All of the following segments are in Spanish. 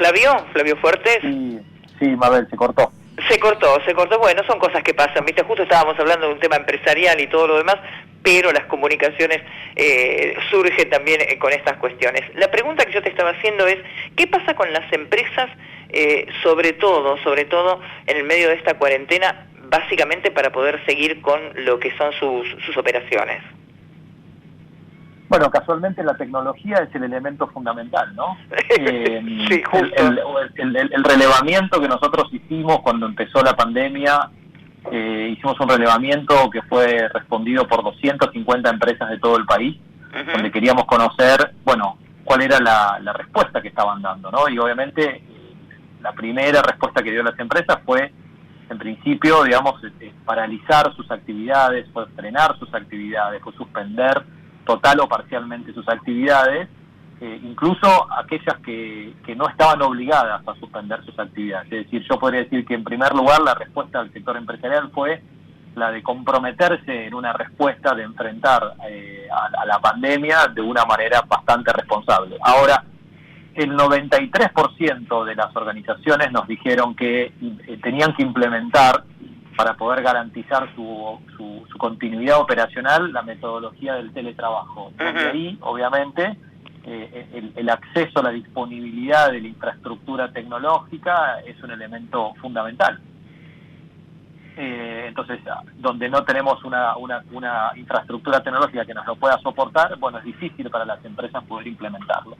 Flavio? ¿Flavio Fuertes? Sí, Mabel, se cortó. Se cortó. Bueno, son cosas que pasan, ¿viste? Justo estábamos hablando de un tema empresarial y todo lo demás, pero las comunicaciones surgen también con estas cuestiones. La pregunta que yo te estaba haciendo es, ¿qué pasa con las empresas, sobre todo en el medio de esta cuarentena, básicamente para poder seguir con lo que son sus operaciones? Bueno, casualmente la tecnología es el elemento fundamental, ¿no? Sí, justo. El relevamiento que nosotros hicimos cuando empezó la pandemia, hicimos un relevamiento que fue respondido por 250 empresas de todo el país, donde queríamos conocer, bueno, cuál era la respuesta que estaban dando, ¿no? Y obviamente la primera respuesta que dio las empresas fue, en principio, digamos, paralizar sus actividades, fue frenar sus actividades, fue suspender total o parcialmente sus actividades, incluso aquellas que no estaban obligadas a suspender sus actividades. Es decir, yo podría decir que en primer lugar la respuesta del sector empresarial fue la de comprometerse en una respuesta de enfrentar a la pandemia de una manera bastante responsable. Ahora, el 93% de las organizaciones nos dijeron que tenían que implementar, para poder garantizar su continuidad operacional, la metodología del teletrabajo. Donde ahí, obviamente, el acceso a la disponibilidad de la infraestructura tecnológica es un elemento fundamental. Entonces, donde no tenemos una infraestructura tecnológica que nos lo pueda soportar, bueno, es difícil para las empresas poder implementarlo.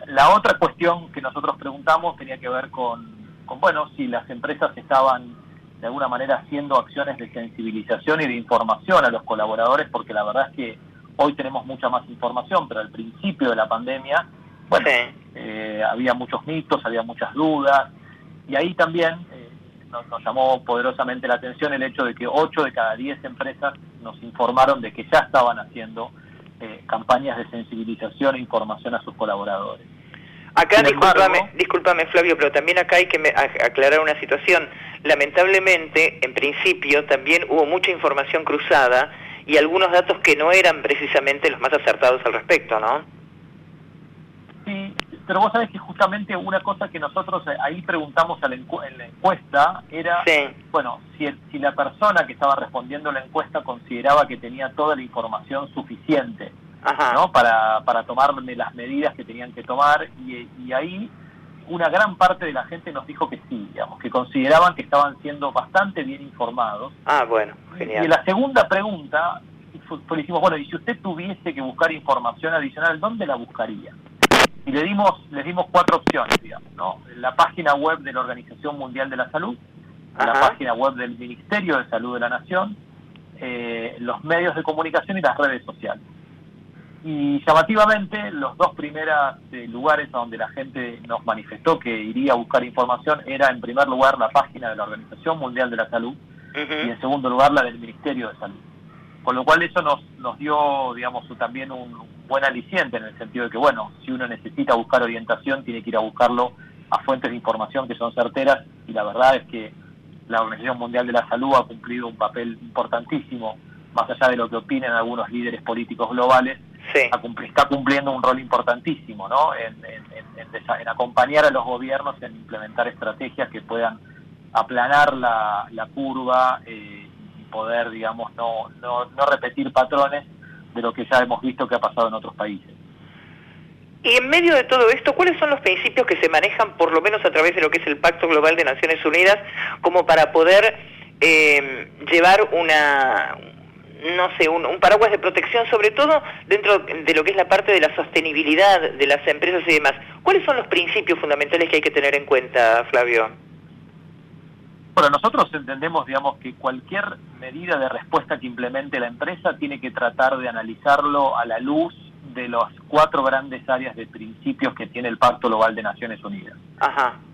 La otra cuestión que nosotros preguntamos tenía que ver con bueno, si las empresas estaban de alguna manera haciendo acciones de sensibilización y de información a los colaboradores, porque la verdad es que hoy tenemos mucha más información, pero al principio de la pandemia, bueno, había muchos mitos, había muchas dudas, y ahí también nos llamó poderosamente la atención el hecho de que 8 de cada 10 empresas nos informaron de que ya estaban haciendo campañas de sensibilización e información a sus colaboradores. Acá, discúlpame Flavio, pero también acá hay que aclarar una situación. Lamentablemente, en principio, también hubo mucha información cruzada y algunos datos que no eran precisamente los más acertados al respecto, ¿no? Sí, pero vos sabés que justamente una cosa que nosotros ahí preguntamos en la encuesta era, bueno, si la persona que estaba respondiendo la encuesta consideraba que tenía toda la información suficiente, ¿no? Para tomarme las medidas que tenían que tomar, y ahí una gran parte de la gente nos dijo que sí, digamos, que consideraban que estaban siendo bastante bien informados. Bueno, genial. Y la segunda pregunta, le dijimos, bueno, y si usted tuviese que buscar información adicional, ¿dónde la buscaría? Y les dimos 4 opciones, digamos, ¿no? La página web de la Organización Mundial de la Salud, la página web del Ministerio de Salud de la Nación, los medios de comunicación y las redes sociales. Y llamativamente, los 2 primeros lugares a donde la gente nos manifestó que iría a buscar información era, en primer lugar, la página de la Organización Mundial de la Salud, y en segundo lugar, la del Ministerio de Salud. Con lo cual eso nos dio, digamos, también un buen aliciente, en el sentido de que, bueno, si uno necesita buscar orientación, tiene que ir a buscarlo a fuentes de información que son certeras, y la verdad es que la Organización Mundial de la Salud ha cumplido un papel importantísimo, más allá de lo que opinen algunos líderes políticos globales. Está cumpliendo un rol importantísimo, ¿no? En acompañar a los gobiernos en implementar estrategias que puedan aplanar la curva y poder, digamos, no repetir patrones de lo que ya hemos visto que ha pasado en otros países. Y en medio de todo esto, ¿cuáles son los principios que se manejan, por lo menos a través de lo que es el Pacto Global de Naciones Unidas, como para poder llevar un paraguas de protección, sobre todo dentro de lo que es la parte de la sostenibilidad de las empresas y demás? ¿Cuáles son los principios fundamentales que hay que tener en cuenta, Flavio? Bueno, nosotros entendemos, digamos, que cualquier medida de respuesta que implemente la empresa tiene que tratar de analizarlo a la luz de las 4 grandes áreas de principios que tiene el Pacto Global de Naciones Unidas.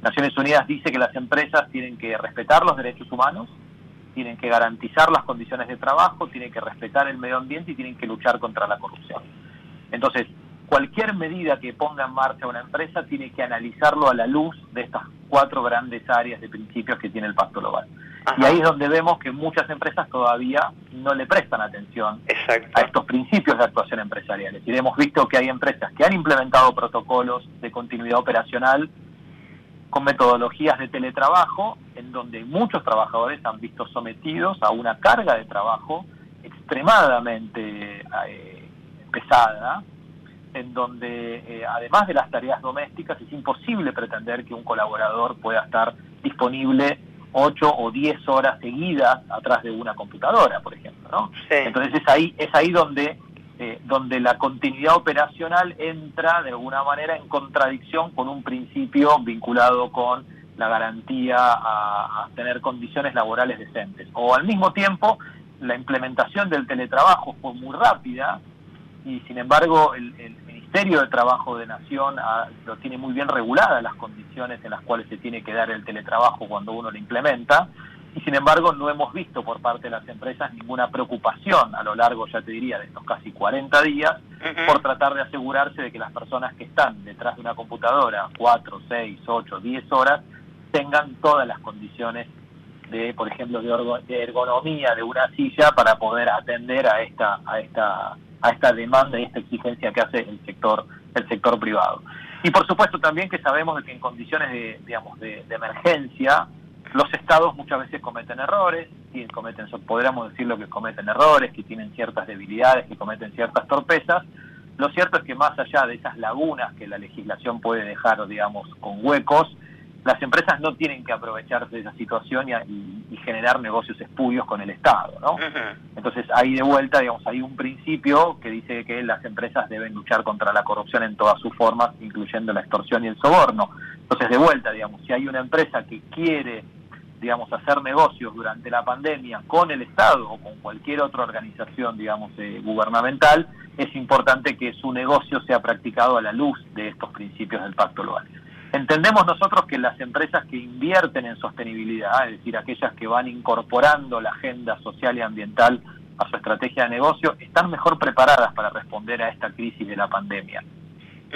Naciones Unidas dice que las empresas tienen que respetar los derechos humanos, tienen que garantizar las condiciones de trabajo, tienen que respetar el medio ambiente y tienen que luchar contra la corrupción. Entonces, cualquier medida que ponga en marcha una empresa tiene que analizarlo a la luz de estas 4 grandes áreas de principios que tiene el Pacto Global. Ajá. Y ahí es donde vemos que muchas empresas todavía no le prestan atención a estos principios de actuación empresariales. Y hemos visto que hay empresas que han implementado protocolos de continuidad operacional con metodologías de teletrabajo, en donde muchos trabajadores han visto sometidos a una carga de trabajo extremadamente pesada, en donde además de las tareas domésticas es imposible pretender que un colaborador pueda estar disponible 8 o 10 horas seguidas atrás de una computadora, por ejemplo, ¿no? Sí. Entonces es ahí donde la continuidad operacional entra de alguna manera en contradicción con un principio vinculado con la garantía a tener condiciones laborales decentes. O al mismo tiempo, la implementación del teletrabajo fue muy rápida y sin embargo el Ministerio de Trabajo de Nación lo tiene muy bien reguladas las condiciones en las cuales se tiene que dar el teletrabajo cuando uno lo implementa, y sin embargo no hemos visto por parte de las empresas ninguna preocupación a lo largo, ya te diría, de estos casi 40 días, por tratar de asegurarse de que las personas que están detrás de una computadora 4, 6, 8, 10 horas tengan todas las condiciones de, por ejemplo, de ergonomía de una silla para poder atender a esta demanda y esta exigencia que hace el sector privado. Y por supuesto también que sabemos de que en condiciones de emergencia, los estados muchas veces cometen errores, podríamos decirlo que cometen errores, que tienen ciertas debilidades, que cometen ciertas torpezas. Lo cierto es que más allá de esas lagunas que la legislación puede dejar, digamos, con huecos, las empresas no tienen que aprovecharse de esa situación y generar negocios espurios con el Estado, ¿no? Entonces ahí de vuelta, digamos, hay un principio que dice que las empresas deben luchar contra la corrupción en todas sus formas, incluyendo la extorsión y el soborno. Entonces de vuelta, digamos, si hay una empresa que quiere, digamos, hacer negocios durante la pandemia con el Estado o con cualquier otra organización, digamos, gubernamental, es importante que su negocio sea practicado a la luz de estos principios del Pacto Global. Entendemos nosotros que las empresas que invierten en sostenibilidad, es decir, aquellas que van incorporando la agenda social y ambiental a su estrategia de negocio, están mejor preparadas para responder a esta crisis de la pandemia.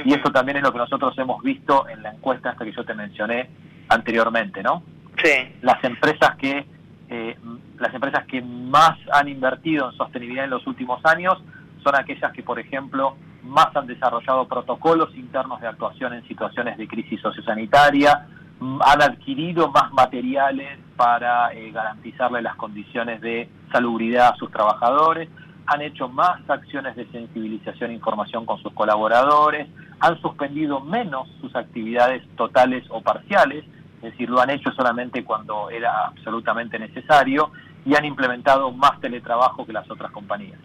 Y esto también es lo que nosotros hemos visto en la encuesta esta que yo te mencioné anteriormente, ¿no? Sí. Las empresas que más han invertido en sostenibilidad en los últimos años son aquellas que, por ejemplo, más han desarrollado protocolos internos de actuación en situaciones de crisis sociosanitaria, han adquirido más materiales para garantizarle las condiciones de salubridad a sus trabajadores, han hecho más acciones de sensibilización e información con sus colaboradores, han suspendido menos sus actividades totales o parciales, es decir, lo han hecho solamente cuando era absolutamente necesario, y han implementado más teletrabajo que las otras compañías.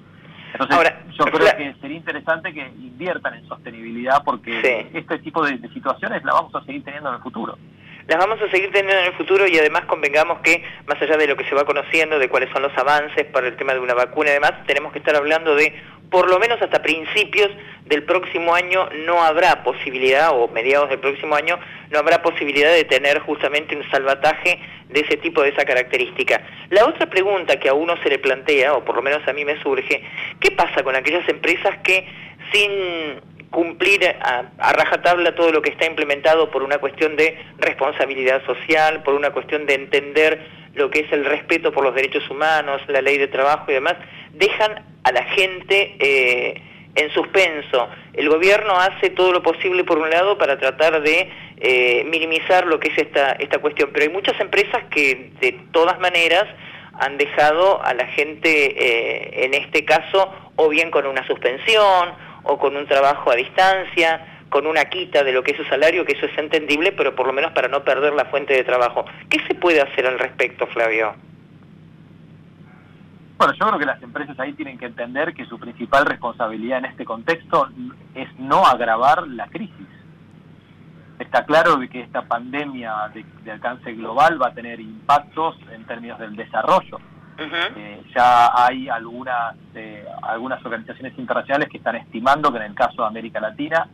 Entonces, ahora, yo creo que sería interesante que inviertan en sostenibilidad porque este tipo de situaciones las vamos a seguir teniendo en el futuro. Las vamos a seguir teniendo en el futuro y además convengamos que, más allá de lo que se va conociendo, de cuáles son los avances para el tema de una vacuna y demás, tenemos que estar hablando de, por lo menos hasta principios del próximo año, no habrá posibilidad, o mediados del próximo año, no habrá posibilidad de tener justamente un salvataje de ese tipo, de esa característica. La otra pregunta que a uno se le plantea, o por lo menos a mí me surge, ¿qué pasa con aquellas empresas que sin cumplir a rajatabla todo lo que está implementado por una cuestión de responsabilidad social, por una cuestión de entender lo que es el respeto por los derechos humanos, la ley de trabajo y demás, dejan a la gente en suspenso? El gobierno hace todo lo posible por un lado para tratar de minimizar lo que es esta cuestión, pero hay muchas empresas que de todas maneras han dejado a la gente, en este caso, o bien con una suspensión, o con un trabajo a distancia, con una quita de lo que es su salario, que eso es entendible, pero por lo menos para no perder la fuente de trabajo. ¿Qué se puede hacer al respecto, Flavio? Bueno, yo creo que las empresas ahí tienen que entender que su principal responsabilidad en este contexto es no agravar la crisis. Está claro de que esta pandemia de alcance global va a tener impactos en términos del desarrollo. Ya hay algunas organizaciones internacionales que están estimando que en el caso de América Latina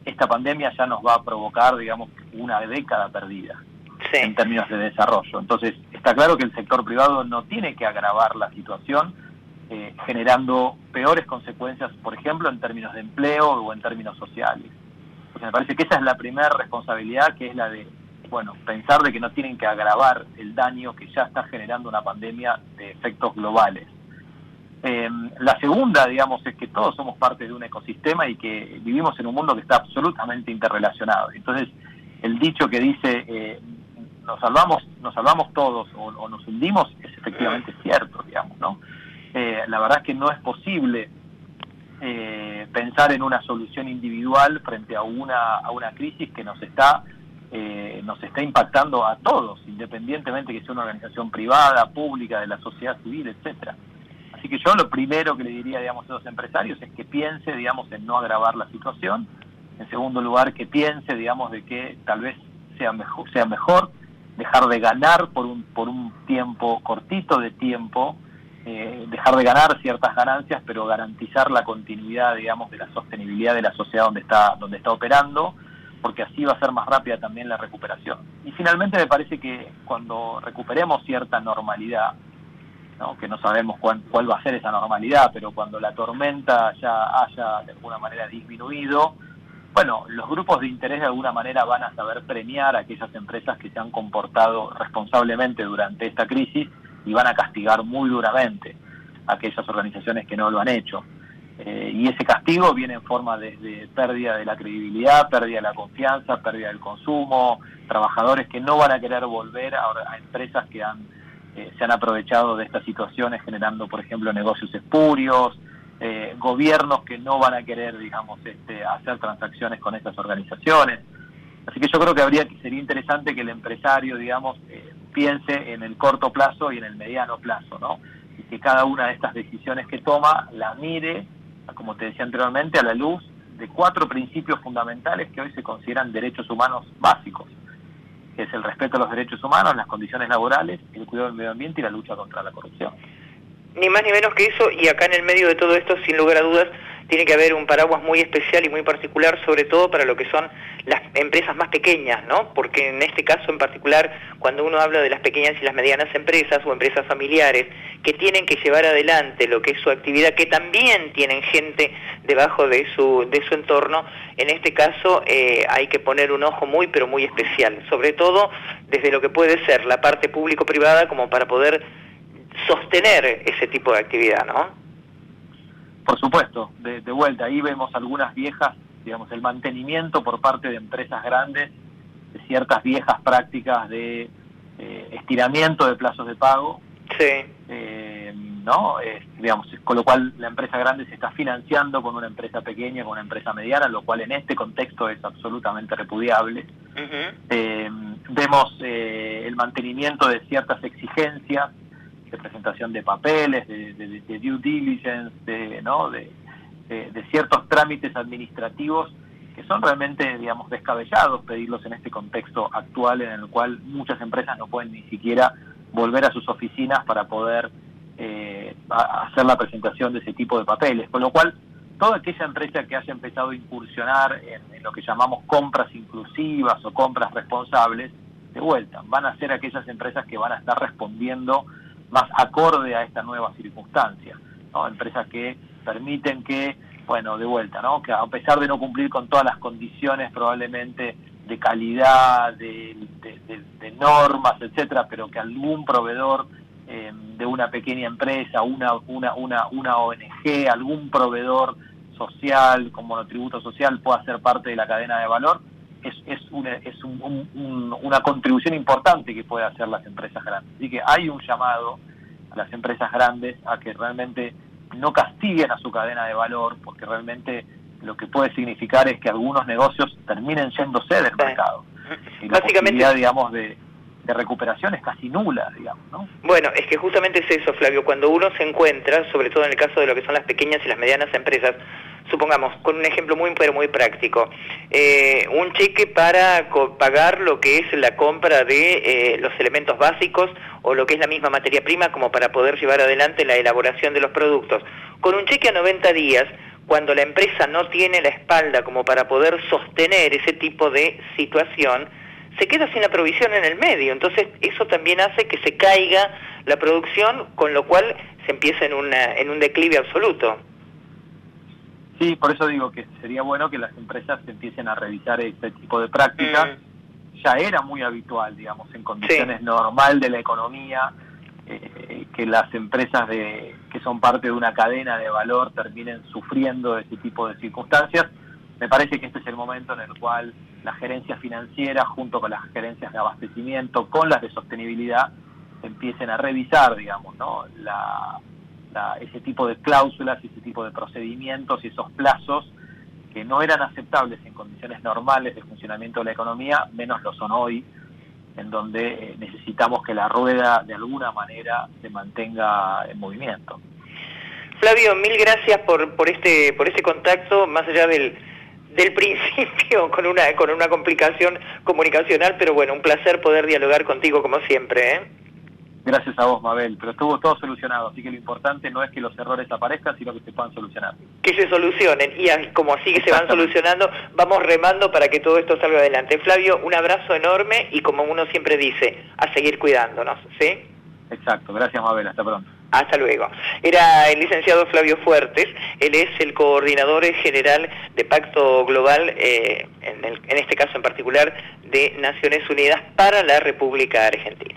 esta pandemia ya nos va a provocar, digamos, una década perdida en términos de desarrollo. Entonces está claro que el sector privado no tiene que agravar la situación generando peores consecuencias, por ejemplo, en términos de empleo o en términos sociales. Porque me parece que esa es la primera responsabilidad, que es la de bueno, pensar de que no tienen que agravar el daño que ya está generando una pandemia de efectos globales. La segunda, digamos, es que todos somos parte de un ecosistema y que vivimos en un mundo que está absolutamente interrelacionado. Entonces, el dicho que dice nos salvamos todos o nos hundimos es efectivamente cierto, digamos, ¿no? La verdad es que no es posible pensar en una solución individual frente a una crisis que nos está impactando a todos, independientemente que sea una organización privada, pública, de la sociedad civil, etcétera. Así que yo lo primero que le diría, digamos, a los empresarios es que piense, digamos, en no agravar la situación. En segundo lugar, que piense, digamos, de que tal vez sea mejor dejar de ganar por un tiempo cortito de tiempo, dejar de ganar ciertas ganancias, pero garantizar la continuidad, digamos, de la sostenibilidad de la sociedad donde está operando, porque así va a ser más rápida también la recuperación. Y finalmente me parece que cuando recuperemos cierta normalidad, ¿no? Que no sabemos cuál va a ser esa normalidad, pero cuando la tormenta ya haya de alguna manera disminuido, bueno, los grupos de interés de alguna manera van a saber premiar a aquellas empresas que se han comportado responsablemente durante esta crisis y van a castigar muy duramente a aquellas organizaciones que no lo han hecho. Y ese castigo viene en forma de pérdida de la credibilidad, pérdida de la confianza, pérdida del consumo, trabajadores que no van a querer volver a empresas que se han aprovechado de estas situaciones generando, por ejemplo, negocios espurios, gobiernos que no van a querer, digamos, hacer transacciones con estas organizaciones. Así que yo creo que sería interesante que el empresario, digamos, piense en el corto plazo y en el mediano plazo, ¿no? Y que cada una de estas decisiones que toma la mire, como te decía anteriormente, a la luz de 4 principios fundamentales que hoy se consideran derechos humanos básicos, que es el respeto a los derechos humanos, las condiciones laborales, el cuidado del medio ambiente y la lucha contra la corrupción. Ni más ni menos que eso, y acá en el medio de todo esto, sin lugar a dudas, tiene que haber un paraguas muy especial y muy particular, sobre todo para lo que son las empresas más pequeñas, ¿no? Porque en este caso en particular, cuando uno habla de las pequeñas y las medianas empresas o empresas familiares que tienen que llevar adelante lo que es su actividad, que también tienen gente debajo de su entorno, en este caso hay que poner un ojo muy pero muy especial, sobre todo desde lo que puede ser la parte público-privada como para poder sostener ese tipo de actividad, ¿no? Por supuesto, de vuelta, ahí vemos algunas viejas, digamos, el mantenimiento por parte de empresas grandes de ciertas viejas prácticas de estiramiento de plazos de pago, sí. ¿no? Digamos, con lo cual la empresa grande se está financiando con una empresa pequeña, con una empresa mediana, lo cual en este contexto es absolutamente repudiable. Vemos el mantenimiento de ciertas exigencias de presentación de papeles, de due diligence, ¿no? de ciertos trámites administrativos que son realmente, digamos, descabellados pedirlos en este contexto actual en el cual muchas empresas no pueden ni siquiera volver a sus oficinas para poder hacer la presentación de ese tipo de papeles. Con lo cual, toda aquella empresa que haya empezado a incursionar en lo que llamamos compras inclusivas o compras responsables, de vuelta, van a ser aquellas empresas que van a estar respondiendo más acorde a esta nueva circunstancia, ¿no? Empresas que permiten que, bueno, de vuelta, ¿no? Que a pesar de no cumplir con todas las condiciones probablemente de calidad, de normas, etcétera, pero que algún proveedor de una pequeña empresa, una ONG, algún proveedor social, como el tributo social, pueda ser parte de la cadena de valor, es una contribución importante que pueden hacer las empresas grandes. Así que hay un llamado a las empresas grandes a que realmente no castiguen a su cadena de valor, porque realmente lo que puede significar es que algunos negocios terminen yéndose del mercado. Y la posibilidad, digamos, de recuperación es casi nula, digamos, ¿no? Bueno, es que justamente es eso, Flavio, cuando uno se encuentra, sobre todo en el caso de lo que son las pequeñas y las medianas empresas, supongamos, con un ejemplo muy pero muy práctico, un cheque para pagar lo que es la compra de los elementos básicos o lo que es la misma materia prima como para poder llevar adelante la elaboración de los productos. Con un cheque a 90 días, cuando la empresa no tiene la espalda como para poder sostener ese tipo de situación, se queda sin la provisión en el medio. Entonces eso también hace que se caiga la producción, con lo cual se empieza en un declive absoluto. Sí, por eso digo que sería bueno que las empresas empiecen a revisar este tipo de prácticas, ya era muy habitual, digamos, en condiciones normal de la economía, que las empresas que son parte de una cadena de valor terminen sufriendo ese tipo de circunstancias. Me parece que este es el momento en el cual la gerencia financiera, junto con las gerencias de abastecimiento, con las de sostenibilidad, empiecen a revisar, digamos, ¿no? ese tipo de cláusulas, ese tipo de procedimientos y esos plazos que no eran aceptables en condiciones normales de funcionamiento de la economía, menos lo son hoy, en donde necesitamos que la rueda de alguna manera se mantenga en movimiento. Flavio, mil gracias por ese contacto, más allá del principio con una complicación comunicacional, pero bueno, un placer poder dialogar contigo como siempre, ¿eh? Gracias a vos, Mabel, pero estuvo todo solucionado, así que lo importante no es que los errores aparezcan, sino que se puedan solucionar. Que se solucionen, y como así que se van solucionando, vamos remando para que todo esto salga adelante. Flavio, un abrazo enorme y como uno siempre dice, a seguir cuidándonos, ¿sí? Exacto, gracias Mabel, hasta pronto. Hasta luego. Era el licenciado Flavio Fuertes, él es el coordinador general de Pacto Global, en este caso en particular, de Naciones Unidas para la República Argentina.